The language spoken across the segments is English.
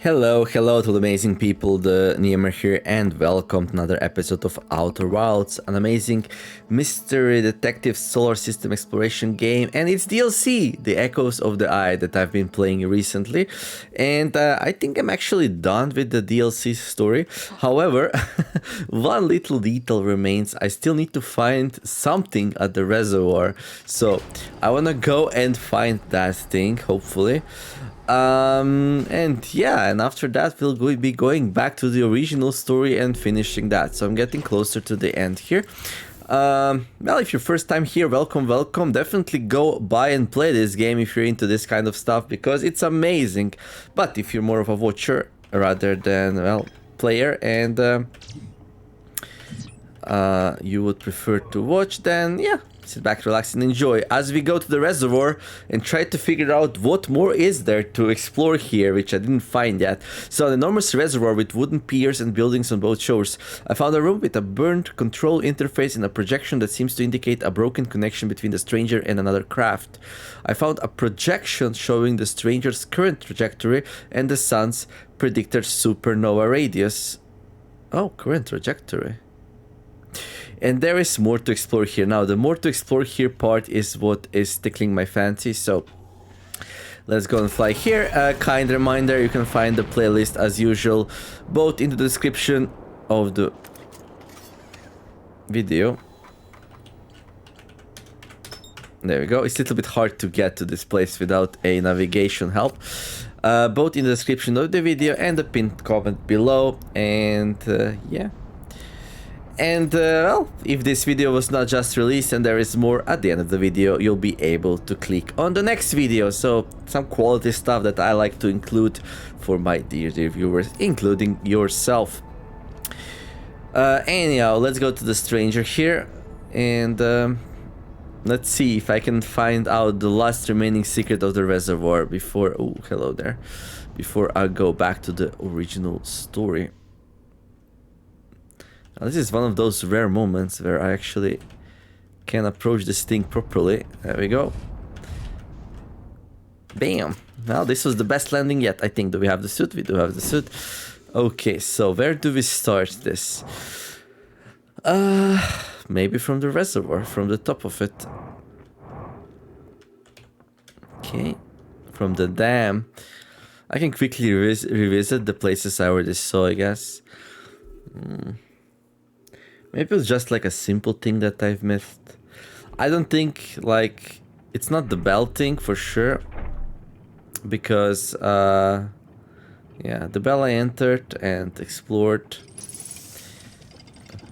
Hello to the amazing people, TheNeomare here, and welcome to another episode of Outer Wilds, an amazing mystery detective solar system exploration game, and it's DLC, The Echoes of the Eye, that I've been playing recently, and I think I'm actually done with the DLC story. However, one little detail remains. I still need to find something at the reservoir, so I wanna go and find that thing, hopefully. And yeah, and after that we'll be going back to the original story and finishing that. So I'm getting closer to the end here. Well, if you're first time here, welcome. Definitely go buy and play this game if you're into this kind of stuff, because it's amazing. But if you're more of a watcher rather than, well, player, and you would prefer to watch, then yeah, sit back, relax, and enjoy as we go to the reservoir and try to figure out what more is there to explore here, which I didn't find yet. So, an enormous reservoir with wooden piers and buildings on both shores. I found a room with a burned control interface and a projection that seems to indicate a broken connection between the stranger and another craft. I found a projection showing the stranger's current trajectory and the sun's predicted supernova radius. Oh, current trajectory. And there is more to explore here. Now, the more to explore here part is what is tickling my fancy, so let's go and fly here. Kind reminder, you can find the playlist as usual, both in the description of the video. There we go. It's a little bit hard to get to this place without a navigation help. Both in the description of the video and the pinned comment below. And yeah. And, well, if this video was not just released and there is more at the end of the video, you'll be able to click on the next video. So, some quality stuff that I like to include for my dear viewers, including yourself. Anyhow, let's go to the stranger here. And, let's see if I can find out the last remaining secret of the reservoir before... Oh, hello there. Before I go back to the original story. Now, this is one of those rare moments where I actually can approach this thing properly. There we go. Bam! Well, this was the best landing yet, I think. Do we have the suit? We do have the suit. Okay, so where do we start this? Maybe from the reservoir, from the top of it. Okay, from the dam. I can quickly revisit the places I already saw, I guess. Maybe it was just like a simple thing that I've missed. I don't think, like, it's not the bell thing for sure. Because, yeah, the bell I entered and explored.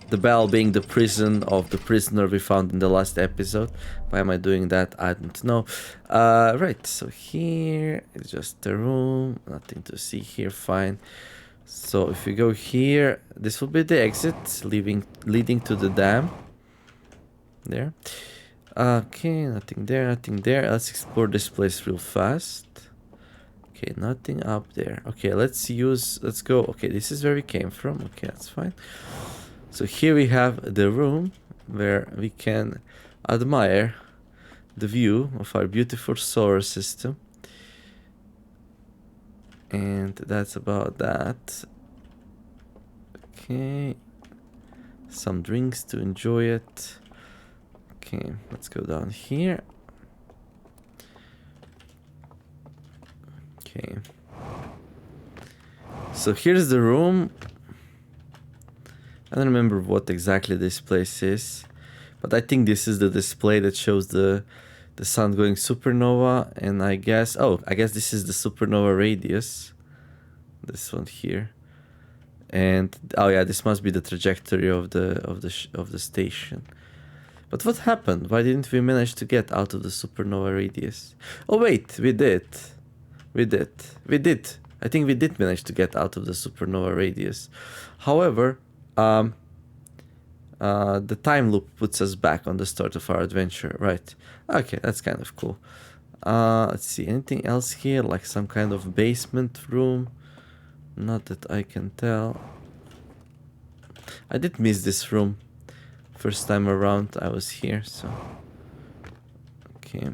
The bell being the prison of the prisoner we found in the last episode. Why am I doing that? I don't know. Right, so here is just a room. Nothing to see here, fine. So if we go here, this will be the exit leading to the dam. There. Okay, nothing there, nothing there. Let's explore this place real fast. Okay, nothing up there. Okay, let's go. Okay, this is where we came from. Okay, that's fine. So here we have the room where we can admire the view of our beautiful solar system. And that's about that. Okay. Some drinks to enjoy it. Okay, let's go down here. Okay. So here's the room. I don't remember what exactly this place is, but I think this is the display that shows the sun going supernova, and I guess this is the supernova radius. This one here, and oh yeah, this must be the trajectory of the station. But what happened? Why didn't we manage to get out of the supernova radius? Oh wait, we did. I think we did manage to get out of the supernova radius. However, the time loop puts us back on the start of our adventure, right? Okay, that's kind of cool. Let's see, anything else here, like some kind of basement room? Not that I can tell. I did miss this room first time around I was here, so okay.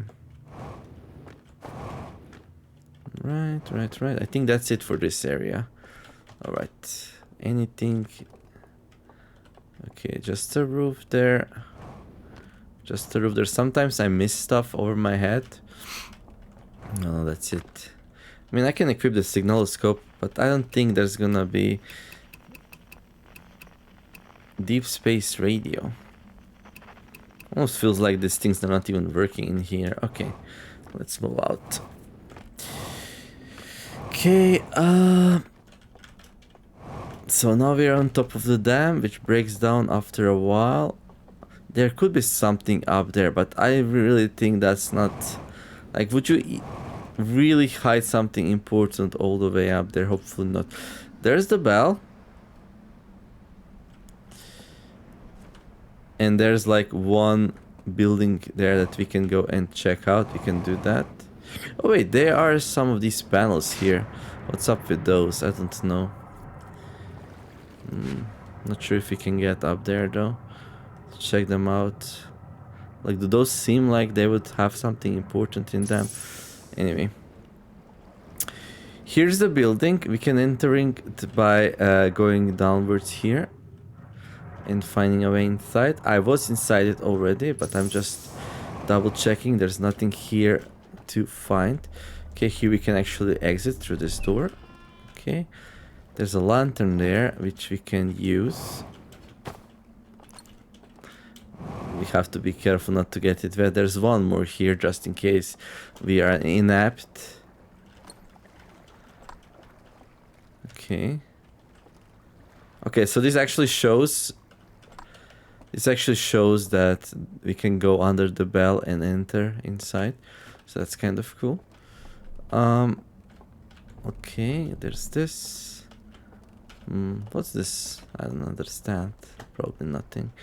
Right. I think that's it for this area. All right. Anything? Okay, just a roof there. Just a roof there. Sometimes I miss stuff over my head. No, that's it. I mean, I can equip the signaloscope, but I don't think there's gonna be deep space radio. Almost feels like these things are not even working in here. Okay, let's move out. Okay, so now we're on top of the dam, which breaks down after a while. There could be something up there, but I really think that's not... Like, would you really hide something important all the way up there? Hopefully not. There's the bell. And there's like one building there that we can go and check out. We can do that. Oh wait, there are some of these panels here. What's up with those? I don't know. Not sure if we can get up there though. Check them out. Like, do those seem like they would have something important in them? Anyway. Here's the building. We can enter it by going downwards here and finding a way inside. I was inside it already, but I'm just double checking. There's nothing here to find. Okay, here we can actually exit through this door. Okay, there's a lantern there which we can use. We have to be careful not to get it wet. There's one more here just in case we are inept. Okay. Okay, so this actually shows that we can go under the bell and enter inside. So that's kind of cool. Okay, there's this. What's this? I don't understand. Probably nothing.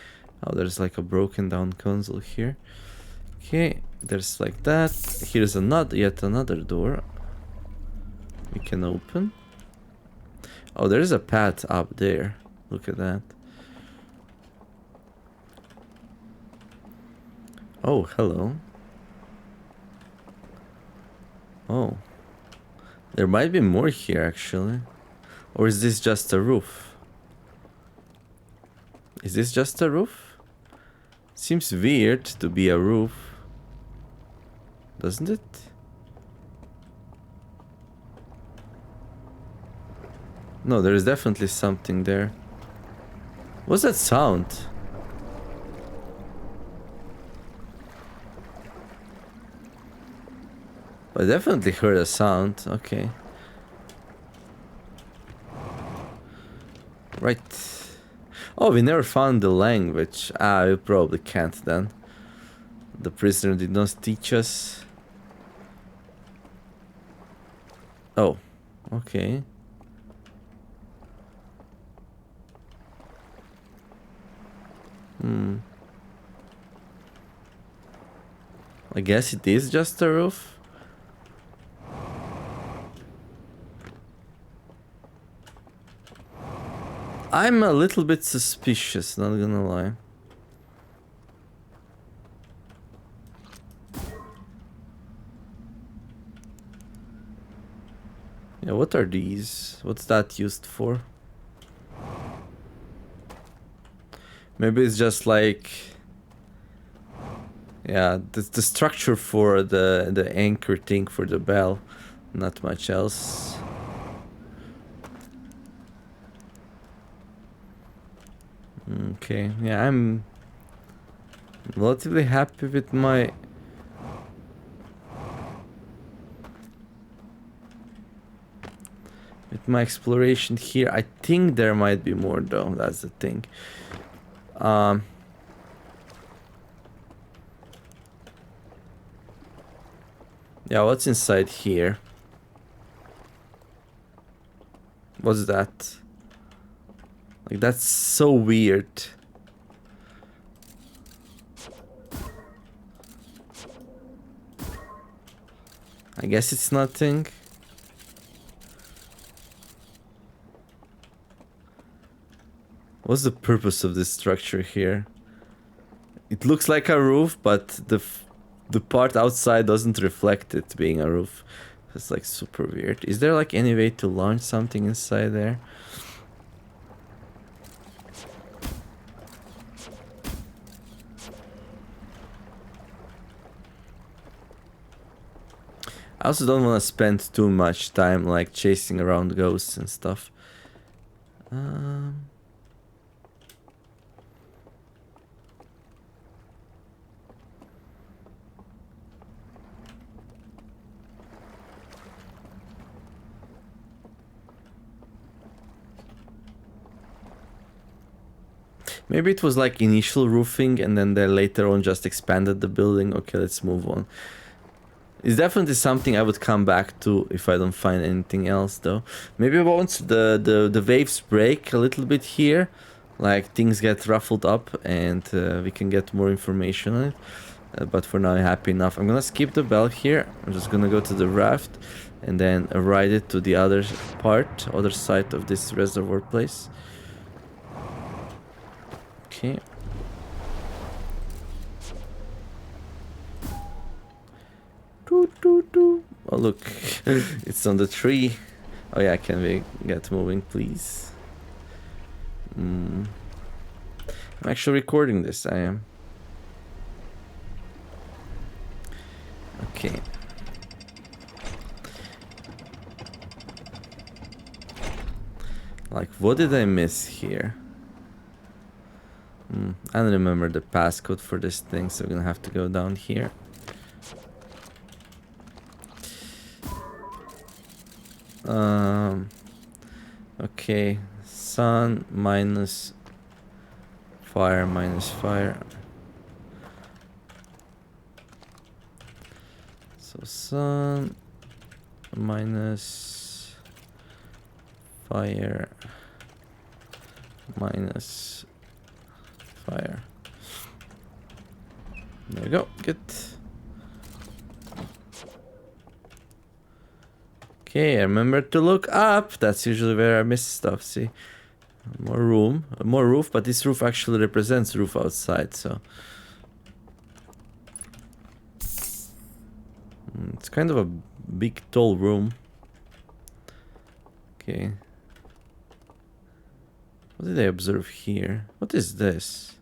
Oh, there's like a broken down console here. Okay, there's like that. Here's yet another door we can open. Oh, there's a path up there. Look at that. Oh, hello. Oh. There might be more here, actually. Or is this just a roof? Is this just a roof? Seems weird to be a roof. Doesn't it? No, there is definitely something there. What's that sound? I definitely heard a sound. Okay. Right. Oh, we never found the language. Ah, we probably can't then. The prisoner did not teach us. Oh, okay. I guess it is just a roof. I'm a little bit suspicious, not gonna lie. Yeah, what are these? What's that used for? Maybe it's just like... Yeah, the structure for the anchor thing for the bell. Not much else. Okay, yeah, I'm relatively happy with my... exploration here. I think there might be more though, that's the thing. Yeah, what's inside here? What's that? Like, that's so weird. I guess it's nothing. What's the purpose of this structure here? It looks like a roof, but the part outside doesn't reflect it being a roof. It's like super weird. Is there like any way to launch something inside there? I also don't want to spend too much time like chasing around ghosts and stuff. Maybe it was like initial roofing and then they later on just expanded the building. Okay, let's move on. It's definitely something I would come back to if I don't find anything else though. Maybe once the waves break a little bit here, like things get ruffled up and we can get more information on it. But for now I'm happy enough. I'm gonna skip the bell here. I'm just gonna go to the raft and then ride it to the other side of this reservoir place. Okay. Oh look, it's on the tree. Oh yeah, can we get moving please? I'm actually recording this, I am. Okay. Like, what did I miss here? I don't remember the passcode for this thing, so we're gonna have to go down here. Okay, sun minus fire minus fire. So sun minus fire minus fire. There we go, good. Okay, remember to look up. That's usually where I miss stuff, see? More room, more roof, but this roof actually represents roof outside, so... It's kind of a big, tall room. Okay. What did I observe here? What is this?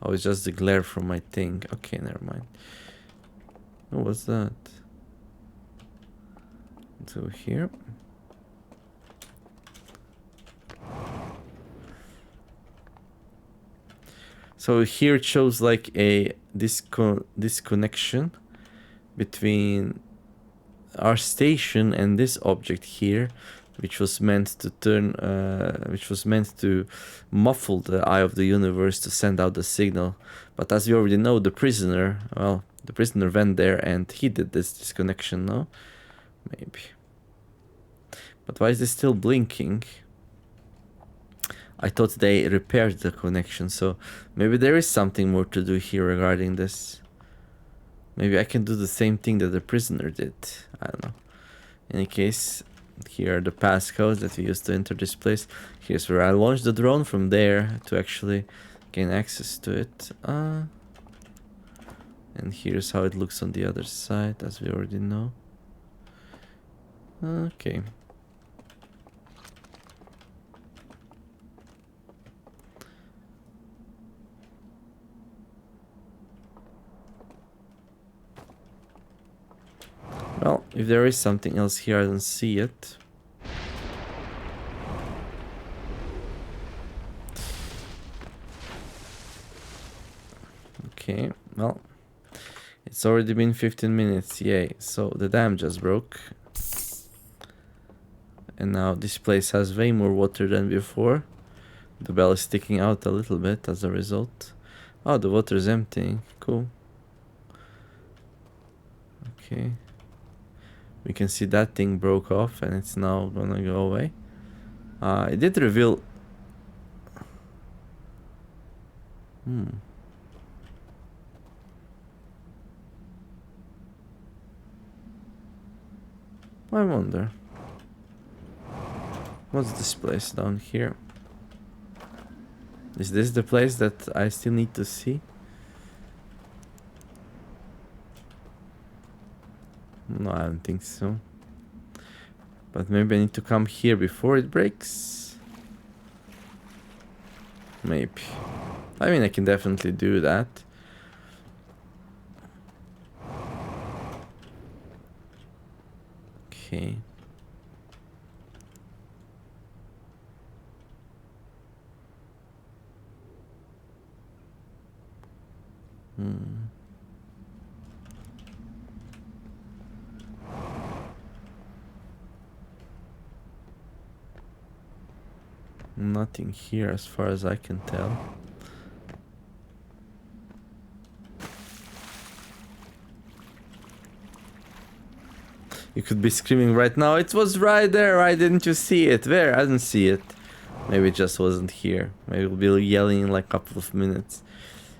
Oh, it's just the glare from my thing. Okay, never mind. Oh, what's that? So here. So here it shows like a disconnection between our station and this object here, which was meant to muffle the eye of the universe to send out the signal. But as you already know, the prisoner went there and he did this disconnection, no? Maybe. But why is this still blinking? I thought they repaired the connection, so maybe there is something more to do here regarding this. Maybe I can do the same thing that the prisoner did. I don't know. In any case, here are the passcodes that we used to enter this place. Here's where I launched the drone from there to actually gain access to it. And here's how it looks on the other side, as we already know. Okay. Well, if there is something else here, I don't see it. Okay, well, it's already been 15 minutes, yay. So the dam just broke. And now this place has way more water than before. The bell is sticking out a little bit as a result. Oh, the water is emptying, cool. Okay. We can see that thing broke off and it's now gonna go away. It did reveal... I wonder. What's this place down here? Is this the place that I still need to see? No, I don't think so. But maybe I need to come here before it breaks. Maybe. I mean, I can definitely do that. Okay. Nothing here as far as I can tell. You could be screaming right now, it was right there, why didn't you see it? Where? I didn't see it. Maybe it just wasn't here. Maybe we'll be yelling in like a couple of minutes.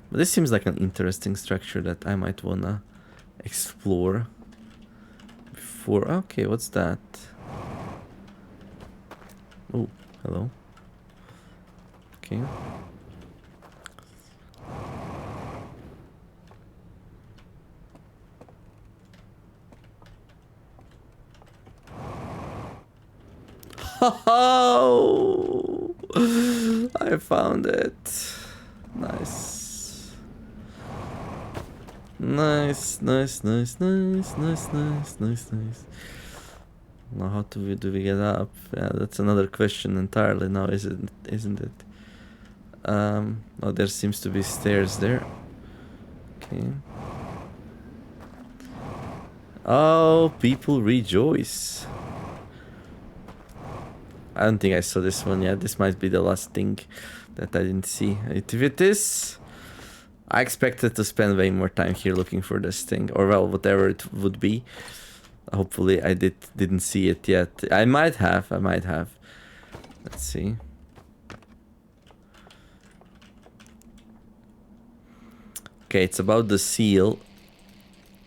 But this seems like an interesting structure that I might wanna explore. Before... Okay, what's that? Oh, hello. Okay. Oh, I found it. Nice. Nice. Now how do we get up? Yeah, that's another question entirely now, isn't it? Oh, there seems to be stairs there. Okay. Oh, people rejoice. I don't think I saw this one yet. This might be the last thing that I didn't see. If it is, I expected to spend way more time here looking for this thing, or well, whatever it would be. Hopefully I didn't see it yet. I might have. Let's see. Okay, it's about the seal.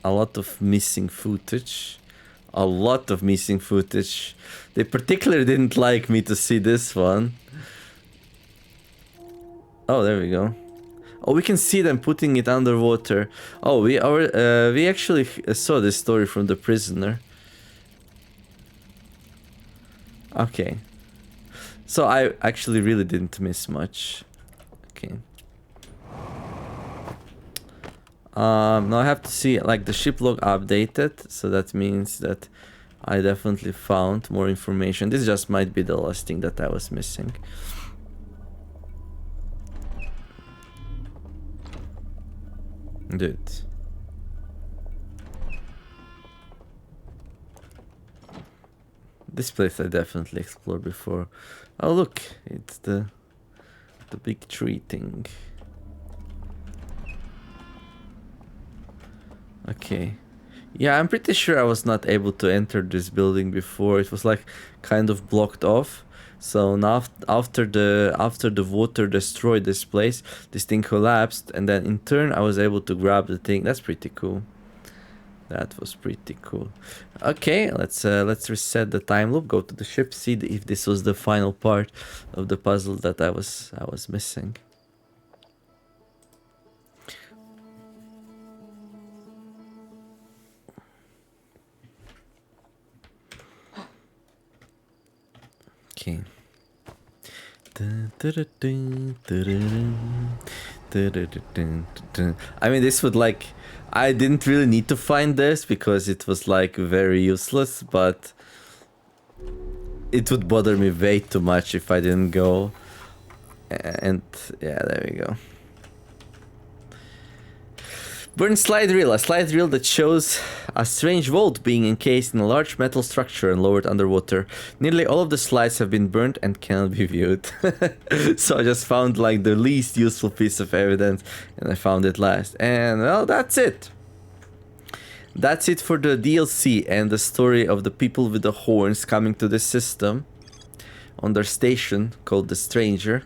A lot of missing footage. They particularly didn't like me to see this one. Oh, there we go. Oh, we can see them putting it underwater. Oh, we actually saw this story from the prisoner. Okay. So I actually really didn't miss much. Okay. Now I have to see, like, the ship log updated, so that means that I definitely found more information. This just might be the last thing that I was missing. Dude. This place I definitely explored before. Oh look, it's the big tree thing. Okay. Yeah, I'm pretty sure I was not able to enter this building before. It was like kind of blocked off. So now after the water destroyed this place, this thing collapsed, and then in turn I was able to grab the thing. That's pretty cool. That was pretty cool. Okay, let's reset the time loop, go to the ship, see if this was the final part of the puzzle that I was missing. Okay. I mean, this would like... I didn't really need to find this because it was like very useless, but it would bother me way too much if I didn't go. And yeah, there we go. Burn slide reel, a slide reel that shows a strange vault being encased in a large metal structure and lowered underwater. Nearly all of the slides have been burnt and cannot be viewed. So I just found like the least useful piece of evidence, and I found it last. And well, that's it. That's it for the DLC and the story of the people with the horns coming to the system on their station called the Stranger.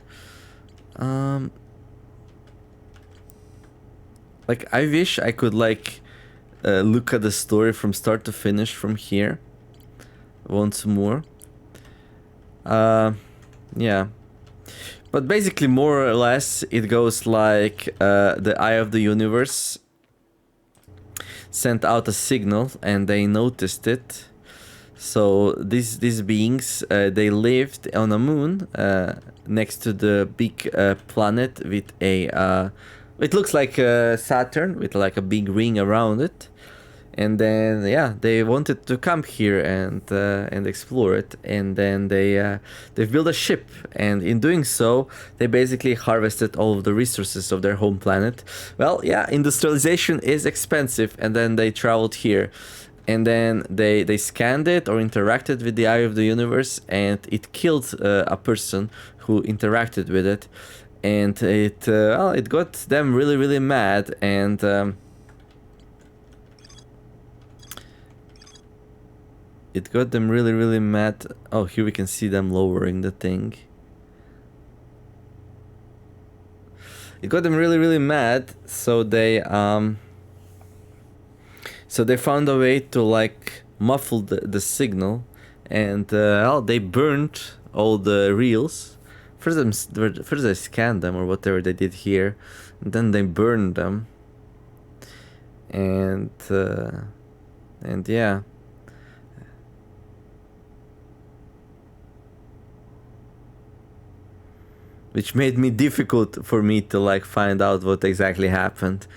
Like, I wish I could, like, look at the story from start to finish from here. Once more. Yeah. But basically, more or less, it goes like the Eye of the Universe sent out a signal and they noticed it. So these beings, they lived on a moon next to the big planet with a it looks like Saturn with like a big ring around it. And then yeah, they wanted to come here and explore it, and then they built a ship, and in doing so they basically harvested all of the resources of their home planet. Well, yeah, industrialization is expensive, and then they traveled here, and then they scanned it or interacted with the eye of the universe, and it killed a person who interacted with it, and it got them really, really mad, and it got them really, really mad. Oh, here we can see them lowering the thing. It got them really, really mad, so they found a way to like muffle the signal, and well, they burned all the reels. First they scanned them or whatever they did here, and then they burned them, and yeah. Which made me difficult for me to like find out what exactly happened,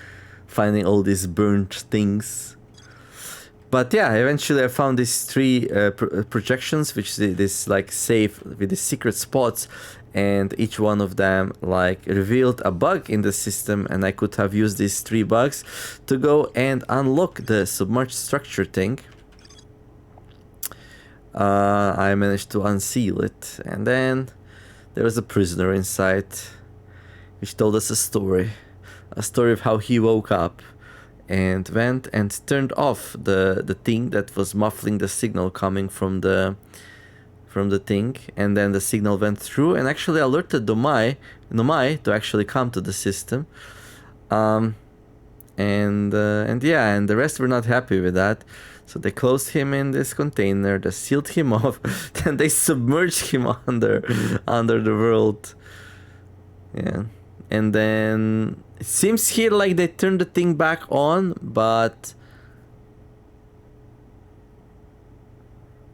finding all these burnt things. But yeah, eventually I found these three projections, which this like safe with the secret spots, and each one of them like revealed a bug in the system, and I could have used these 3 bugs to go and unlock the submerged structure thing. I managed to unseal it, and then there was a prisoner inside, which told us a story of how he woke up and went and turned off the thing that was muffling the signal coming from the thing, and then the signal went through and actually alerted Nomai to actually come to the system. And yeah, and the rest were not happy with that. So they closed him in this container, they sealed him off, then they submerged him under the world. Yeah. And then it seems here like they turned the thing back on, but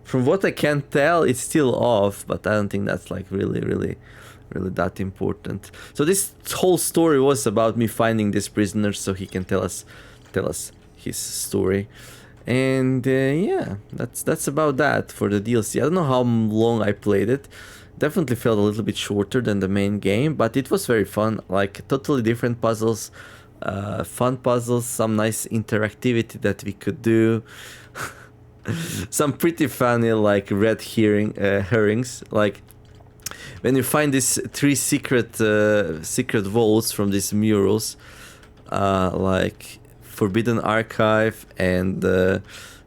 from what I can tell, it's still off, but I don't think that's like really that important. So this whole story was about me finding this prisoner so he can tell us his story. And yeah, that's about that for the DLC. I don't know how long I played it. Definitely felt a little bit shorter than the main game, but it was very fun. Like totally different puzzles, fun puzzles, some nice interactivity that we could do. Some pretty funny like red herrings. Like when you find these 3 secret vaults from these murals, like Forbidden Archive and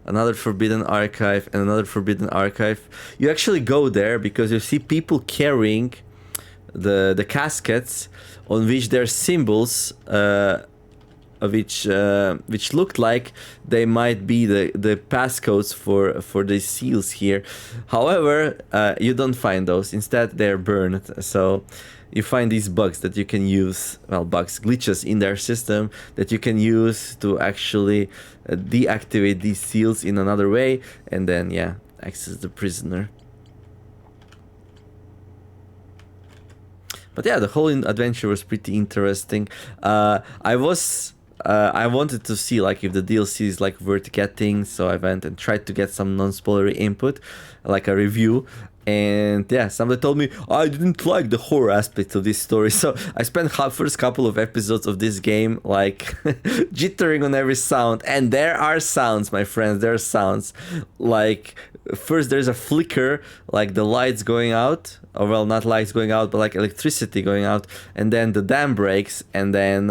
another Forbidden Archive and another Forbidden Archive. You actually go there because you see people carrying the caskets on which there are symbols which looked like they might be the passcodes for the seals here. However, you don't find those. Instead, they're burned. So you find these bugs that you can use, well, glitches in their system that you can use to actually deactivate these seals in another way, and then, yeah, access the prisoner. But yeah, the whole adventure was pretty interesting. I wanted to see like if the DLC is like worth getting, so I went and tried to get some non-spoilery input, like a review. And yeah, somebody told me I didn't like the horror aspect of this story, so I spent first couple of episodes of this game like jittering on every sound. And there are sounds, my friends, there are sounds. Like first there's a flicker, like the lights going out, or well, not lights going out, but like electricity going out, and then the dam breaks, and then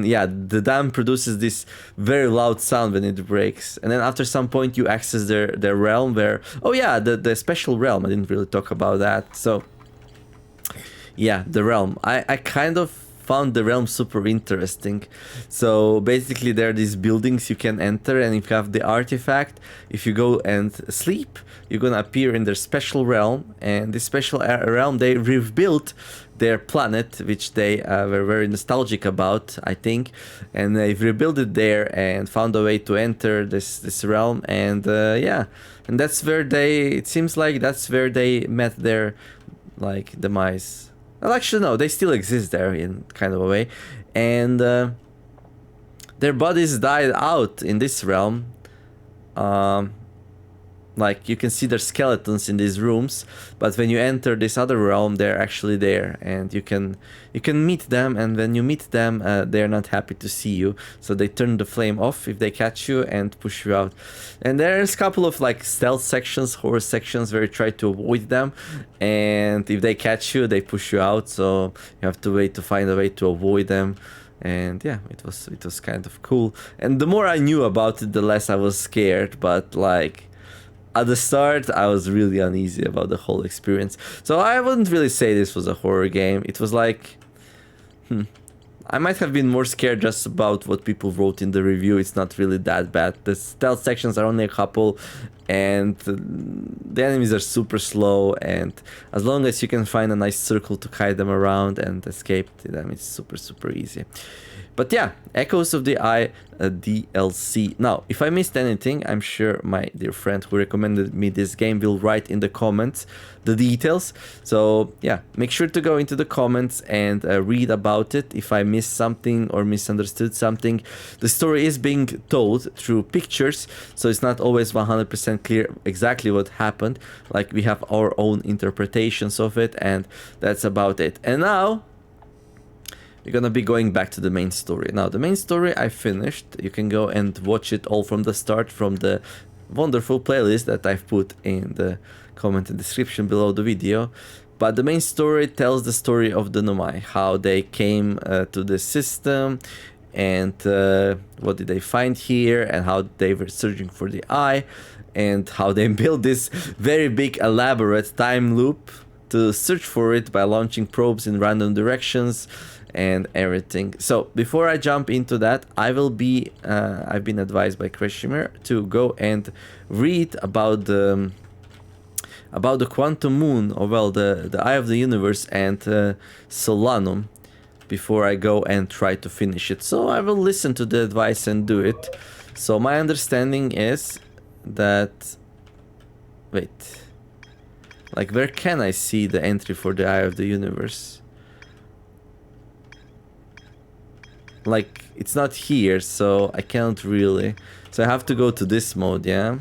yeah, the dam produces this very loud sound when it breaks. And then after some point you access their realm where, oh yeah, the special realm, I didn't really talk about that. So yeah, the realm, I kind of found the realm super interesting. So basically there are these buildings you can enter, and if you have the artifact, if you go and sleep, you're gonna appear in their special realm, and this special realm, they rebuilt their planet, which they were very nostalgic about, I think, and they've rebuilt it there and found a way to enter this realm, and yeah, and that's where it seems like that's where they met their, like, demise. Well, actually, no, they still exist there in kind of a way, and their bodies died out in this realm. Like, you can see their skeletons in these rooms, but when you enter this other realm, they're actually there, and you can meet them, and when you meet them, they're not happy to see you, so they turn the flame off if they catch you and push you out. And there's a couple of like stealth sections, horror sections, where you try to avoid them, and if they catch you, they push you out, so you have to find a way to avoid them. And yeah, it was kind of cool. And the more I knew about it, the less I was scared, but like, at the start, I was really uneasy about the whole experience. So I wouldn't really say this was a horror game. It was like, I might have been more scared just about what people wrote in the review. It's not really that bad. The stealth sections are only a couple, and the enemies are super slow, and as long as you can find a nice circle to hide them around and escape them, it's super, super easy. But yeah, Echoes of the Eye DLC. Now, if I missed anything, I'm sure my dear friend who recommended me this game will write in the comments the details. So yeah, make sure to go into the comments and read about it if I missed something or misunderstood something. The story is being told through pictures, so it's not always 100% clear exactly what happened. Like, we have our own interpretations of it, and that's about it. And now we're gonna be going back to the main story. Now, the main story I finished. You can go and watch it all from the start from the wonderful playlist that I've put in the comment and description below the video. But the main story tells the story of the Nomai, how they came to the system, and what did they find here, and how they were searching for the eye, and how they built this very big elaborate time loop to search for it by launching probes in random directions and everything. So before I jump into that, I will be I've been advised by critically-acclaimed to go and read about the quantum moon, or well, the eye of the universe, and Solanum before I go and try to finish it. So I will listen to the advice and do it. So my understanding is that, wait, like, where can I see the entry for the eye of the universe? Like, it's not here, so I can't really. So I have to go to this mode, yeah?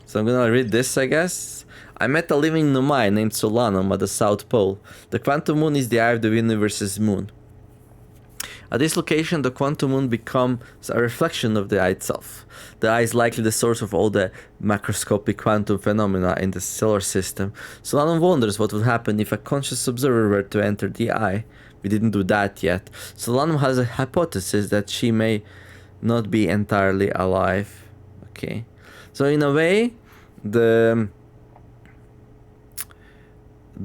So I'm gonna read this, I guess. I met a living Nomai named Solanum at the South Pole. The quantum moon is the eye of the universe's moon. At this location, the quantum moon becomes a reflection of the eye itself. The eye is likely the source of all the macroscopic quantum phenomena in the solar system. Solanum wonders what would happen if a conscious observer were to enter the eye. We didn't do that yet. Solanum has a hypothesis that she may not be entirely alive. Okay. So in a way, the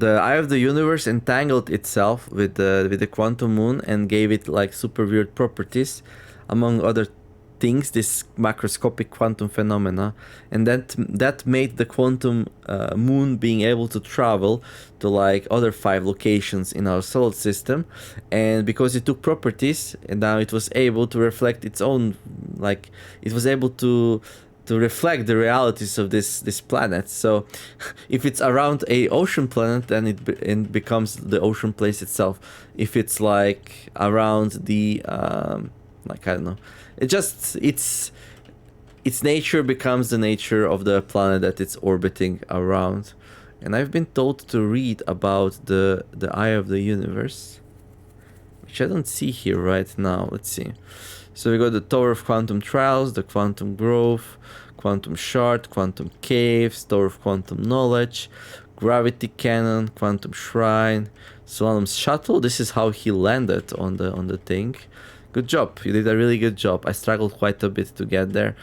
eye of the universe entangled itself with the quantum moon and gave it like super weird properties, among other things, this macroscopic quantum phenomena, and that made the quantum moon being able to travel to like other 5 locations in our solar system. And because it took properties, and now it was able to reflect its own, like, it was able to reflect the realities of this planet. So if it's around a ocean planet, then it becomes the ocean place itself. If it's like around the like, I don't know, its nature becomes the nature of the planet that it's orbiting around. And I've been told to read about the eye of the universe, which I don't see here right now. Let's see. So we got the Tower of Quantum Trials, the Quantum Grove, Quantum Shard, Quantum Caves, Tower of Quantum Knowledge, Gravity Cannon, Quantum Shrine, Solanum's Shuttle. This is how he landed on the thing. Good job, you did a really good job. I struggled quite a bit to get there.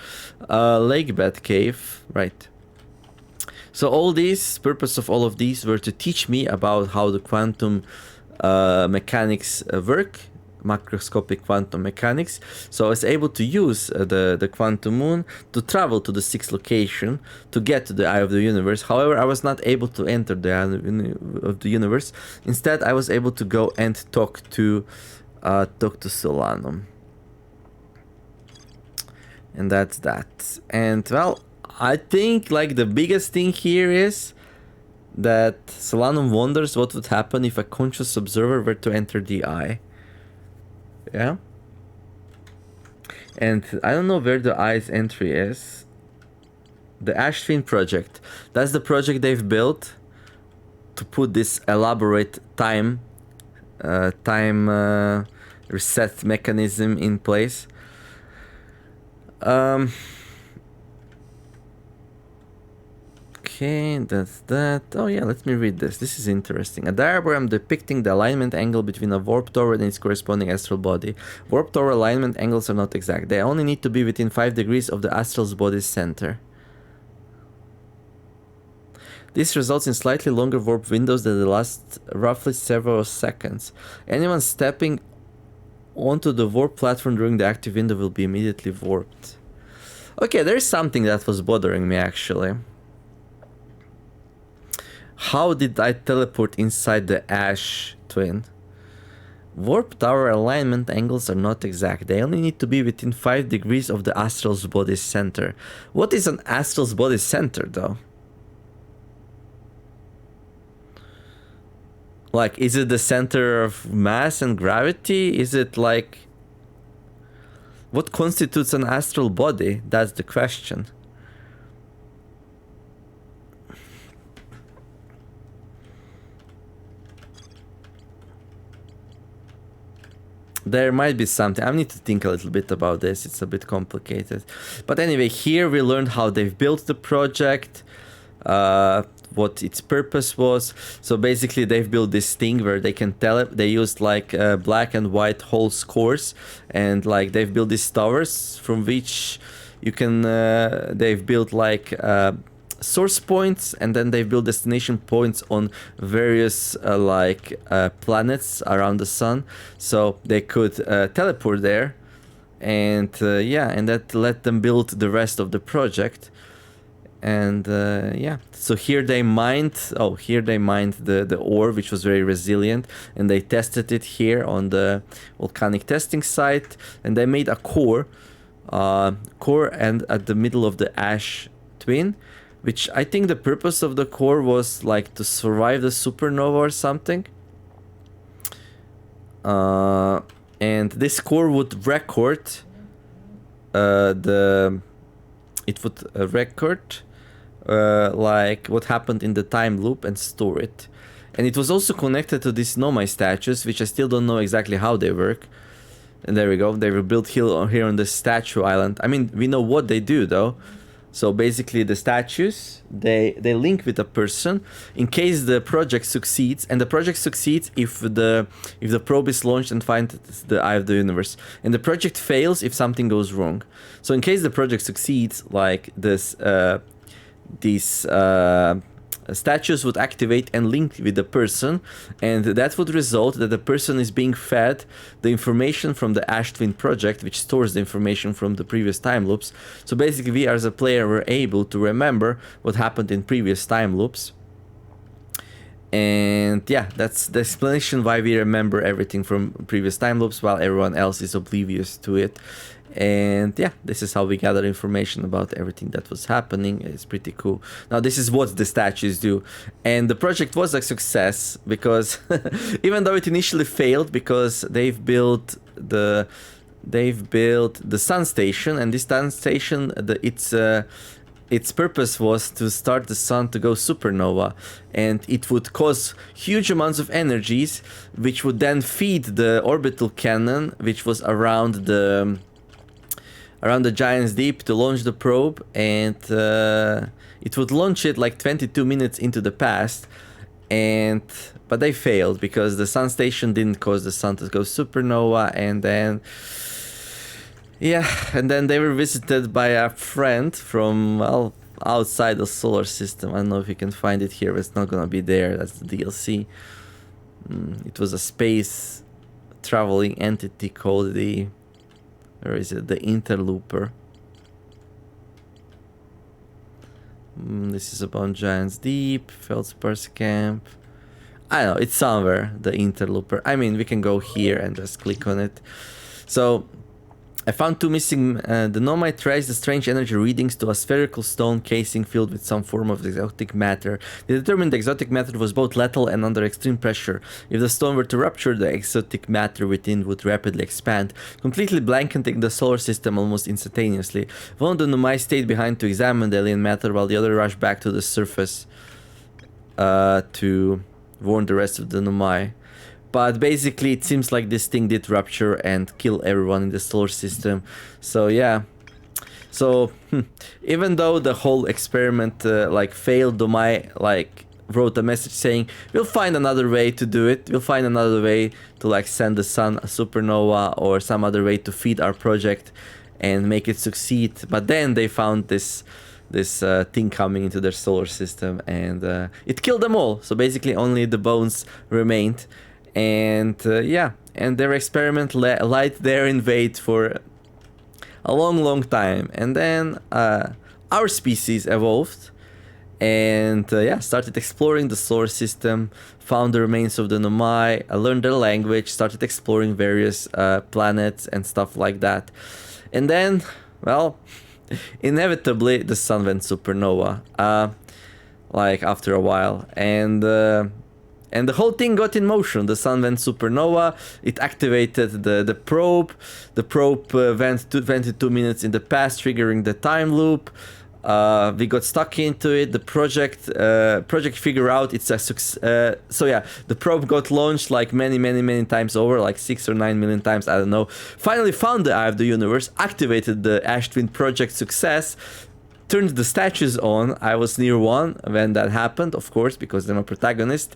Lakebed Cave, right. So all these, purpose of all of these were to teach me about how the quantum mechanics work, macroscopic quantum mechanics. So I was able to use the quantum moon to travel to the sixth location to get to the eye of the universe. However, I was not able to enter the eye of the universe. Instead, I was able to go and talk to Solanum. And that's that. And well, I think like the biggest thing here is that Solanum wonders what would happen if a conscious observer were to enter the eye. Yeah. And I don't know where the eye's entry is. The Ash Twin project. That's the project they've built to put this elaborate time reset mechanism in place. Okay, that's that. Oh yeah, let me read this. This is interesting. A diagram depicting the alignment angle between a warp tower and its corresponding astral body. Warp tower alignment angles are not exact. They only need to be within 5 degrees of the astral body's center. This results in slightly longer warp windows that last roughly several seconds. Anyone stepping onto the warp platform during the active window will be immediately warped. Okay, there's something that was bothering me actually. How did I teleport inside the Ash Twin? Warp tower alignment angles are not exact. They only need to be within 5 degrees of the astral's body's center. What is an astral's body's center though? Like, is it the center of mass and gravity? Is it like... What constitutes an astral body? That's the question. There might be something. I need to think a little bit about this. It's a bit complicated. But anyway, here we learned how they've built the project. What its purpose was. So basically they've built this thing where they can tell it. They used like black and white hole cores, and like they've built these towers from which you can they've built like source points, and then they've built destination points on various planets around the sun, so they could teleport there, and yeah, and that let them build the rest of the project. And yeah, so here they mined the ore, which was very resilient, and they tested it here on the volcanic testing site, and they made a core and at the middle of the Ash Twin, which I think the purpose of the core was like to survive the supernova or something. And this core would record like what happened in the time loop and store it. And it was also connected to these Nomai statues, which I still don't know exactly how they work. And there we go, they were built here on the statue island. I mean, we know what they do though. So basically the statues, they link with a person in case the project succeeds, and the project succeeds if the probe is launched and finds the eye of the universe, and the project fails if something goes wrong. So in case the project succeeds, like this these statues would activate and link with the person, and that would result that the person is being fed the information from the Ash Twin project, which stores the information from the previous time loops. So basically we as a player were able to remember what happened in previous time loops. And yeah, that's the explanation why we remember everything from previous time loops while everyone else is oblivious to it. And yeah, this is how we gather information about everything that was happening. It's pretty cool. Now this is what the statues do, and the project was a success because even though it initially failed, because they've built the sun station, and this sun station, its purpose was to start the sun to go supernova, and it would cause huge amounts of energies, which would then feed the orbital cannon, which was around the Giant's Deep, to launch the probe, and it would launch it like 22 minutes into the past, but they failed because the sun station didn't cause the sun to go supernova. And then yeah, and then they were visited by a friend from, well, outside the solar system. I don't know if you can find it here, but it's not gonna be there. That's the DLC. It was a space traveling entity called the... Where is it? The Interlooper. This is about Giants Deep, Feldspars Camp. I don't know, it's somewhere, the Interlooper. I mean, we can go here and just click on it. So, I found two missing... the Nomai traced the strange energy readings to a spherical stone casing filled with some form of exotic matter. They determined the exotic matter was both lethal and under extreme pressure. If the stone were to rupture, the exotic matter within would rapidly expand, completely blanketing the solar system almost instantaneously. One of the Nomai stayed behind to examine the alien matter, while the other rushed back to the surface to warn the rest of the Nomai. But basically, it seems like this thing did rupture and kill everyone in the solar system. So yeah. So even though the whole experiment like failed, Domai like wrote a message saying, "We'll find another way to do it. We'll find another way to like send the sun a supernova or some other way to feed our project and make it succeed." But then they found this thing coming into their solar system, and it killed them all. So basically, only the bones remained. And yeah, and their experiment lied there in wait for a long time. And then our species evolved and yeah, started exploring the solar system, found the remains of the Nomai, learned their language, started exploring various planets and stuff like that. And then, well, inevitably the sun went supernova, like after a while. And the whole thing got in motion. The sun went supernova. It activated the probe. The probe went 22 minutes in the past, triggering the time loop. We got stuck into it. The project figured out it's a success. So yeah, the probe got launched like many times over, like 6 or 9 million times, I don't know. Finally found the Eye of the Universe, activated the Ash Twin project success, turned the statues on. I was near one when that happened, of course, because I'm a protagonist.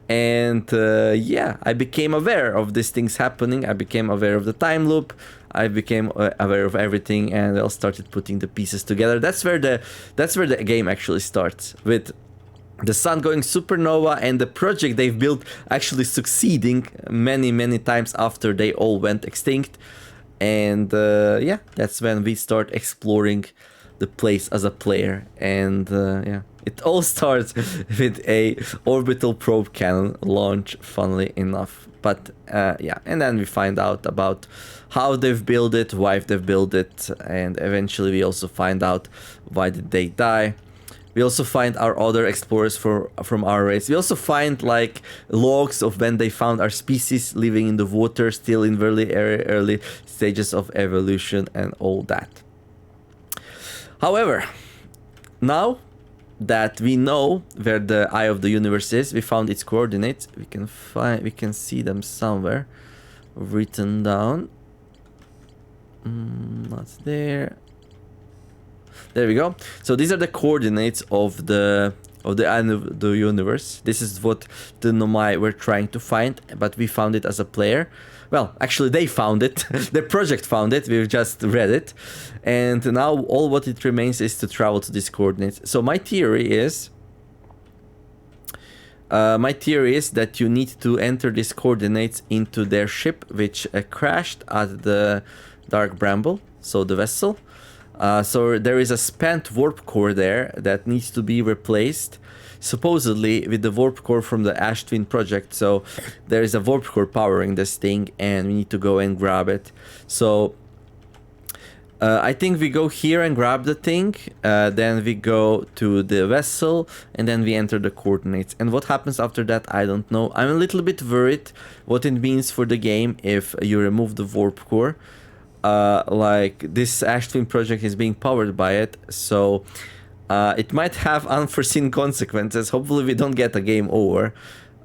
And yeah, I became aware of these things happening. I became aware of the time loop. I became aware of everything, and I started putting the pieces together. That's where the game actually starts, with the sun going supernova and the project they've built actually succeeding many times after they all went extinct. And yeah, that's when we start exploring the place as a player. And yeah, it all starts with a orbital probe cannon launch, funnily enough. But yeah, and then we find out about how they've built it, why they've built it, and eventually we also find out why did they die. We also find our other explorers from our race. We also find like logs of when they found our species living in the water, still in very early stages of evolution and all that. However, now that we know where the Eye of the Universe is, we found its coordinates. We can see them somewhere written down. Not there. There we go. So these are the coordinates of the Eye of the Universe. This is what the Nomai were trying to find, but we found it as a player. Well, actually they found it. The project found it. We've just read it. And now all what it remains is to travel to these coordinates. So my theory is that you need to enter these coordinates into their ship, which crashed at the Dark Bramble, so the vessel. So there is a spent warp core there that needs to be replaced, supposedly with the warp core from the Ash Twin project. So there is a warp core powering this thing, and we need to go and grab it. So I think we go here and grab the thing, then we go to the vessel, and then we enter the coordinates. And what happens after that, I don't know. I'm a little bit worried what it means for the game if you remove the warp core. Like this Ash Twin project is being powered by it, so it might have unforeseen consequences. Hopefully we don't get a game over,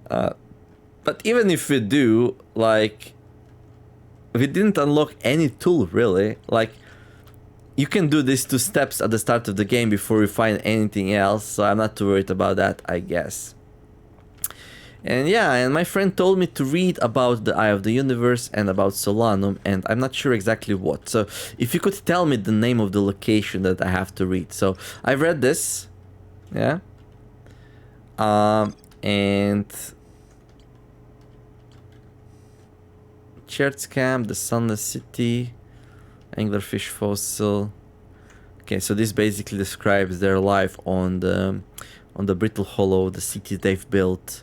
but even if we do, like, we didn't unlock any tool really. Like, you can do these 2 steps at the start of the game before you find anything else, so I'm not too worried about that, I guess. And yeah, and my friend told me to read about the Eye of the Universe and about Solanum, and I'm not sure exactly what. So if you could tell me the name of the location that I have to read. So I've read this, yeah, and Chert's Camp, the Sunless City, Anglerfish Fossil. Okay, so this basically describes their life on the Brittle Hollow, the city they've built,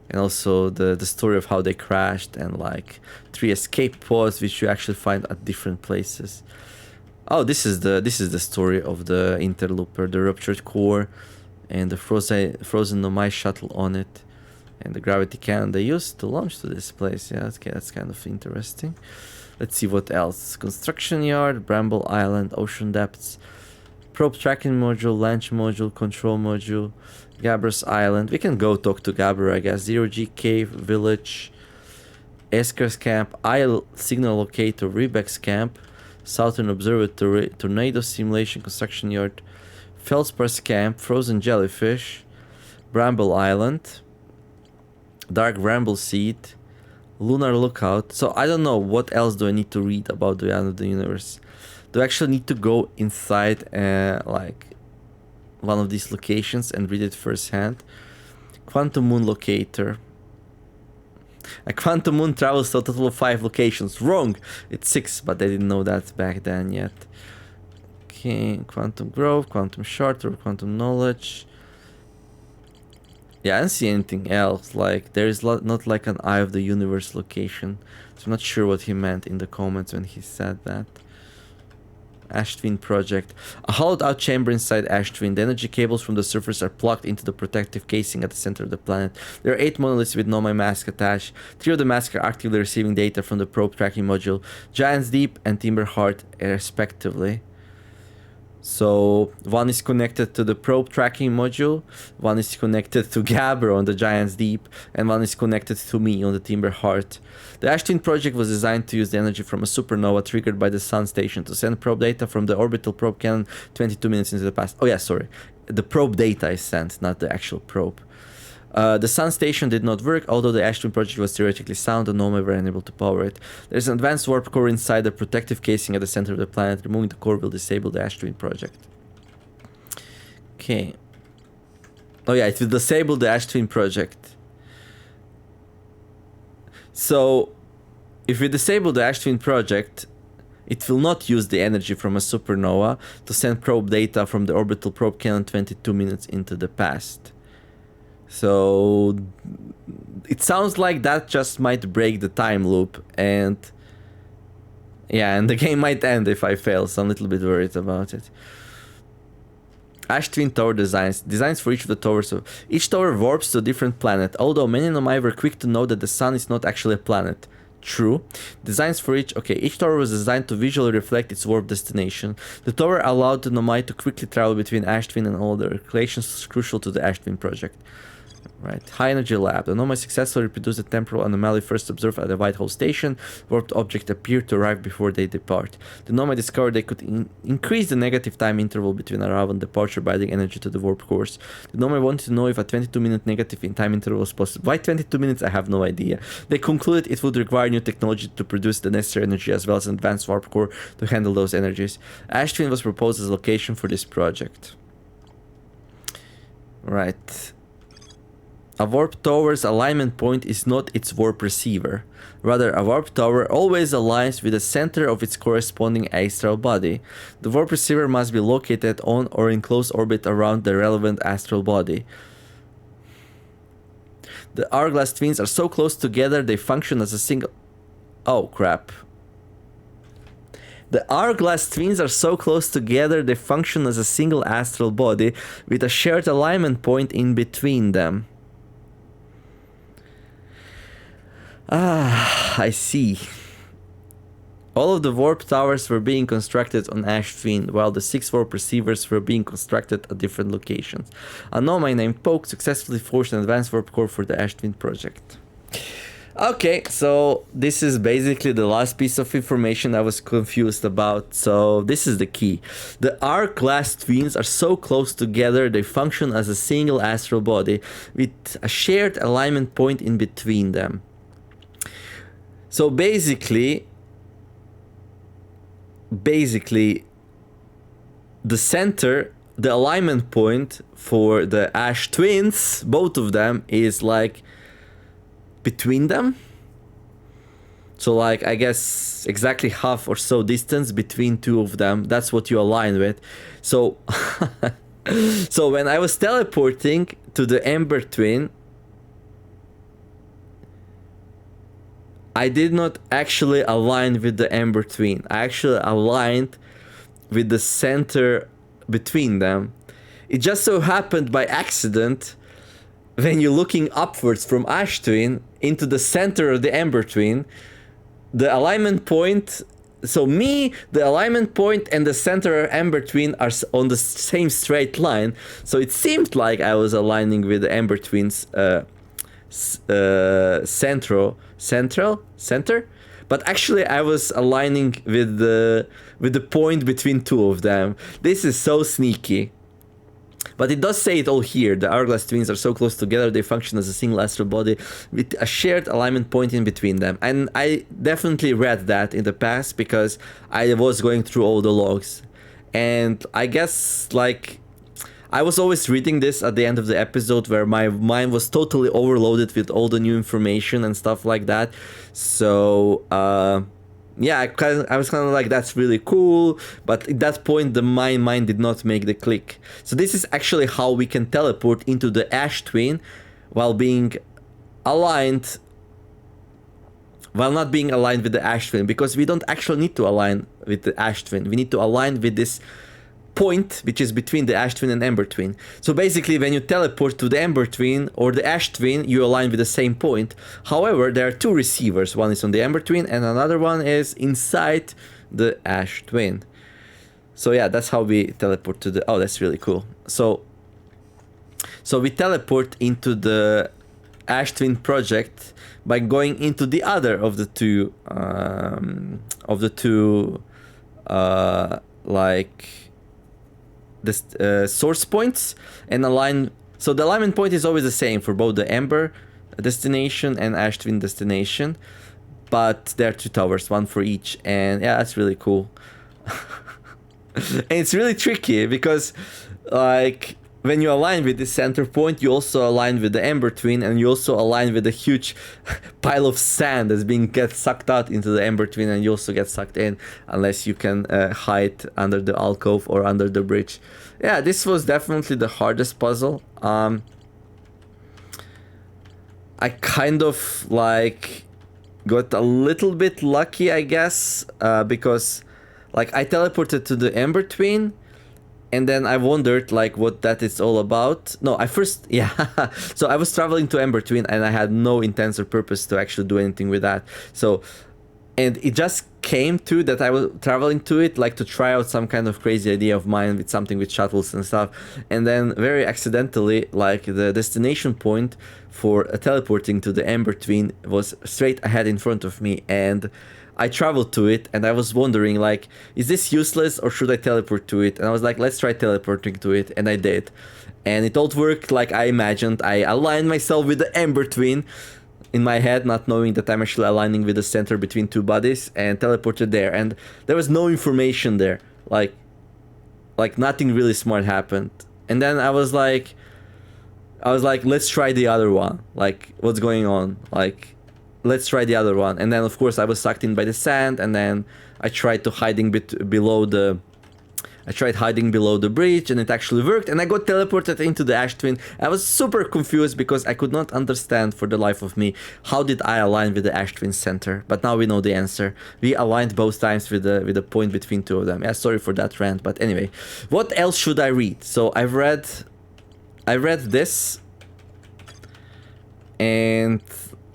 and also the story of how they crashed, and like 3 escape pods which you actually find at different places. Oh, this is the story of the interlooper, the ruptured core, and the frozen Nomai shuttle on it, and the gravity cannon they used to launch to this place. Yeah, okay, that's kind of interesting. Let's see what else. Construction yard, Bramble Island, ocean depths, probe tracking module, launch module, control module, Gabbro's Island. We can go talk to Gabbro, I guess. 0G Cave, Village, Esker's Camp, Isle Signal Locator, Rebeck's Camp, Southern Observatory, Tornado Simulation Construction Yard, Feldspar's Camp, Frozen Jellyfish, Bramble Island, Dark Bramble Seed, Lunar Lookout. So I don't know what else do I need to read about the end of the universe. Do I actually need to go inside like one of these locations and read it firsthand? Quantum Moon Locator. A quantum moon travels to a total of 5 locations. Wrong! It's 6, but I didn't know that back then yet. Okay, Quantum Grove, Quantum Short, or Quantum Knowledge. Yeah, I don't see anything else. Like, there is not like an Eye of the Universe location. So I'm not sure what he meant in the comments when he said that. Ash Twin Project. A hollowed out chamber inside Ash Twin. The energy cables from the surface are plugged into the protective casing at the center of the planet. There are 8 monoliths with Nomai mask attached. 3 of the masks are actively receiving data from the probe tracking module, Giant's Deep and Timber Heart, respectively. So one is connected to the probe tracking module, one is connected to Gabbro on the Giant's Deep, and one is connected to me on the Timber Heart. The Ash Twin project was designed to use the energy from a supernova triggered by the Sun Station to send probe data from the orbital probe cannon 22 minutes into the past. Oh yeah, sorry. The probe data is sent, not the actual probe. The Sun Station did not work, although the Ash Twin project was theoretically sound and Nomai were unable to power it. There's an advanced warp core inside the protective casing at the center of the planet. Removing the core will disable the Ash Twin project. Okay. Oh yeah, it will disable the Ash Twin project. So, if we disable the Ash Twin project, it will not use the energy from a supernova to send probe data from the orbital probe cannon 22 minutes into the past. So it sounds like that just might break the time loop, and yeah, and the game might end if I fail, so I'm a little bit worried about it. Ash Twin Tower designs for each of the towers. So each tower warps to a different planet, although many Nomai were quick to know that the sun is not actually a planet. True. Designs for each tower was designed to visually reflect its warp destination. The tower allowed the Nomai to quickly travel between Ash Twin and all the locations crucial to the Ash Twin project. Right. High Energy Lab. The Nomai successfully reproduced the temporal anomaly first observed at the Whitehall Station. Warped objects appear to arrive before they depart. The Nomai discovered they could increase the negative time interval between arrival and departure by adding energy to the warp course. The Nomai wanted to know if a 22-minute negative in time interval was possible. Why 22 minutes? I have no idea. They concluded it would require new technology to produce the necessary energy as well as an advanced warp core to handle those energies. Ash Twin was proposed as a location for this project. Right. A warp tower's alignment point is not its warp receiver. Rather, a warp tower always aligns with the center of its corresponding astral body. The warp receiver must be located on or in close orbit around the relevant astral body. The hourglass twins are so close together they function as a single... Oh, crap. The hourglass twins are so close together they function as a single astral body with a shared alignment point in between them. Ah, I see. All of the warp towers were being constructed on Ash Twin, while the 6 warp receivers were being constructed at different locations. A Nomai named Poke successfully forged an advanced warp core for the Ash Twin project. Okay, so this is basically the last piece of information I was confused about. So this is the key. The hourglass twins are so close together they function as a single astral body with a shared alignment point in between them. So basically the center, the alignment point for the Ash twins, both of them, is like between them. So like, I guess exactly half or so distance between two of them. That's what you align with. So so when I was teleporting to the Ember twin, I did not actually align with the Ember twin. I actually aligned with the center between them. It just so happened by accident, when you're looking upwards from Ash twin into the center of the Ember twin, the alignment point, so me, the alignment point and the center of Ember twin are on the same straight line. So it seemed like I was aligning with the Ember twins center, but actually I was aligning with the point between two of them. This is so sneaky. But it does say it all here. The hourglass twins are so close together they function as a single astral body with a shared alignment point in between them. And I definitely read that in the past because I was going through all the logs. And I guess, like, I was always reading this at the end of the episode where my mind was totally overloaded with all the new information and stuff like that. So, yeah, I was kind of like, that's really cool. But at that point, my mind did not make the click. So this is actually how we can teleport into the Ash twin while being aligned, while not being aligned with the Ash twin, because we don't actually need to align with the Ash twin. We need to align with this point which is between the Ash twin and Ember twin. So basically, when you teleport to the Ember twin or the Ash twin, you align with the same point. However, there are two receivers. One is on the Ember twin and another one is inside the Ash twin. So yeah, that's how we teleport to the... Oh, that's really cool. So we teleport into the Ash twin project by going into the other of the two like the source points and align. So the alignment point is always the same for both the Ember destination and Ash twin destination, but there are two towers, one for each, and yeah, that's really cool. And it's really tricky because, like, when you align with the center point, you also align with the Ember twin, and you also align with a huge pile of sand that's being sucked out into the Ember twin, and you also get sucked in unless you can hide under the alcove or under the bridge. Yeah, this was definitely the hardest puzzle. I kind of like got a little bit lucky, I guess, because like I teleported to the Ember twin. And then I wondered, like, what that is all about. No, yeah. So I was traveling to Ember Twin and I had no intent or purpose to actually do anything with that. So, and it just came to that I was traveling to it, like, to try out some kind of crazy idea of mine with something with shuttles and stuff. And then very accidentally, like, the destination point for teleporting to the Ember Twin was straight ahead in front of me. And I traveled to it and I was wondering, like, is this useless or should I teleport to it? And I was like, let's try teleporting to it, and I did. And it all worked like I imagined. I aligned myself with the Ember twin in my head, not knowing that I'm actually aligning with the center between two bodies, and teleported there. And there was no information there. Like nothing really smart happened. And then I was like, let's try the other one. Like, what's going on? Like, let's try the other one. And then of course I was sucked in by the sand, and then I tried to hiding below the bridge, and it actually worked, and I got teleported into the Ash twin. I was super confused because I could not understand for the life of me how did I align with the Ash twin center. But now we know the answer. We aligned both times with the point between two of them. Yeah, sorry for that rant, but anyway, what else should I read? So I read this, and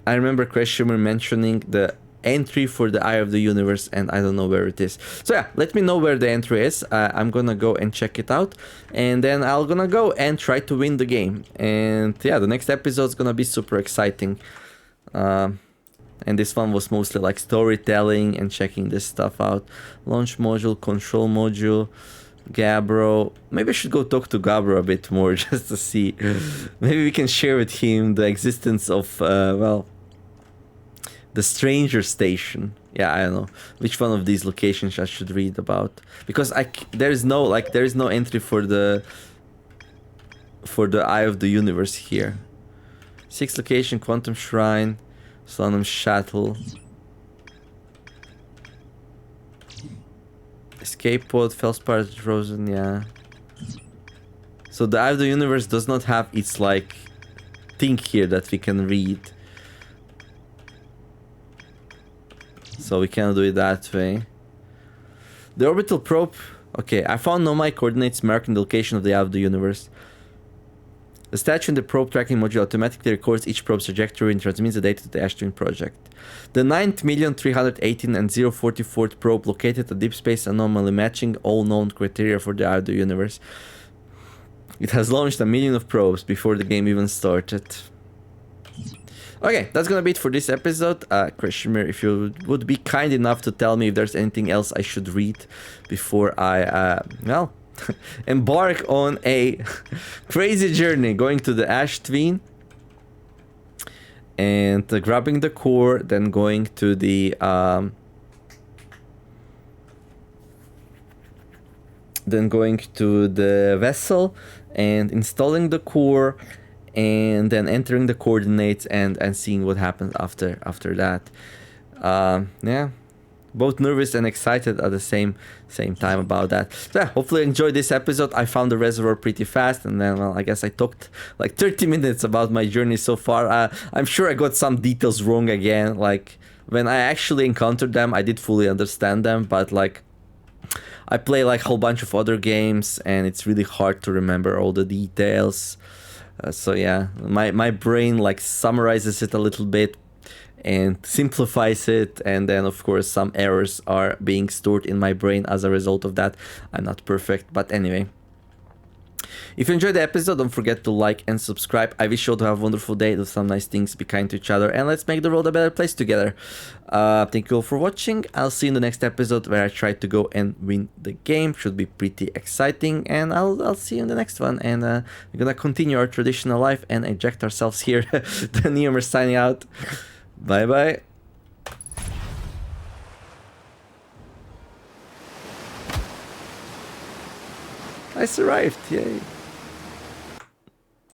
I remember Crashimer mentioning the entry for the Eye of the Universe, and I don't know where it is. So yeah, let me know where the entry is. I'm gonna go and check it out, and then I'm gonna go and try to win the game. And yeah, the next episode is gonna be super exciting. And this one was mostly like storytelling and checking this stuff out. Launch module, control module, Gabro. Maybe I should go talk to Gabro a bit more just to see. Maybe we can share with him the existence of, well, the Stranger Station. Yeah, I don't know which one of these locations I should read about, because there is no entry for the Eye of the Universe here. 6th location, Quantum Shrine, Solemn Shuttle, Escape Pod, Felspar, Frozen. Yeah. So the Eye of the Universe does not have its like thing here that we can read. So we cannot do it that way. The orbital probe. Okay, I found nomai coordinates marking the location of the Eye of the Universe. The statue in the probe tracking module automatically records each probe's trajectory and transmits the data to the Ashtwin project. The 9,318 and 044th probe located a deep space anomaly matching all known criteria for the Eye of the Universe. It has launched 1 million of probes before the game even started. Okay, that's gonna be it for this episode. Krishmir, if you would be kind enough to tell me if there's anything else I should read before I, well, embark on a crazy journey going to the Ashtwin and grabbing the core, then going to the vessel and installing the core, and then entering the coordinates and seeing what happens after that. Yeah, both nervous and excited at the same time about that. So yeah, hopefully you enjoyed this episode. I found the reservoir pretty fast, and then, well, I guess I talked like 30 minutes about my journey so far. I'm sure I got some details wrong again. Like, when I actually encountered them, I did fully understand them, but like, I play like a whole bunch of other games and it's really hard to remember all the details. So yeah, my brain like summarizes it a little bit and simplifies it, and then of course some errors are being stored in my brain as a result of that. I'm not perfect, but anyway. If you enjoyed the episode, don't forget to like and subscribe. I wish you all to have a wonderful day, do some nice things, be kind to each other, and let's make the world a better place together. Thank you all for watching. I'll see you in the next episode where I try to go and win the game. Should be pretty exciting, and I'll see you in the next one. And we're gonna continue our traditional life and eject ourselves here. TheNeomare signing out. Bye bye. I survived, yay.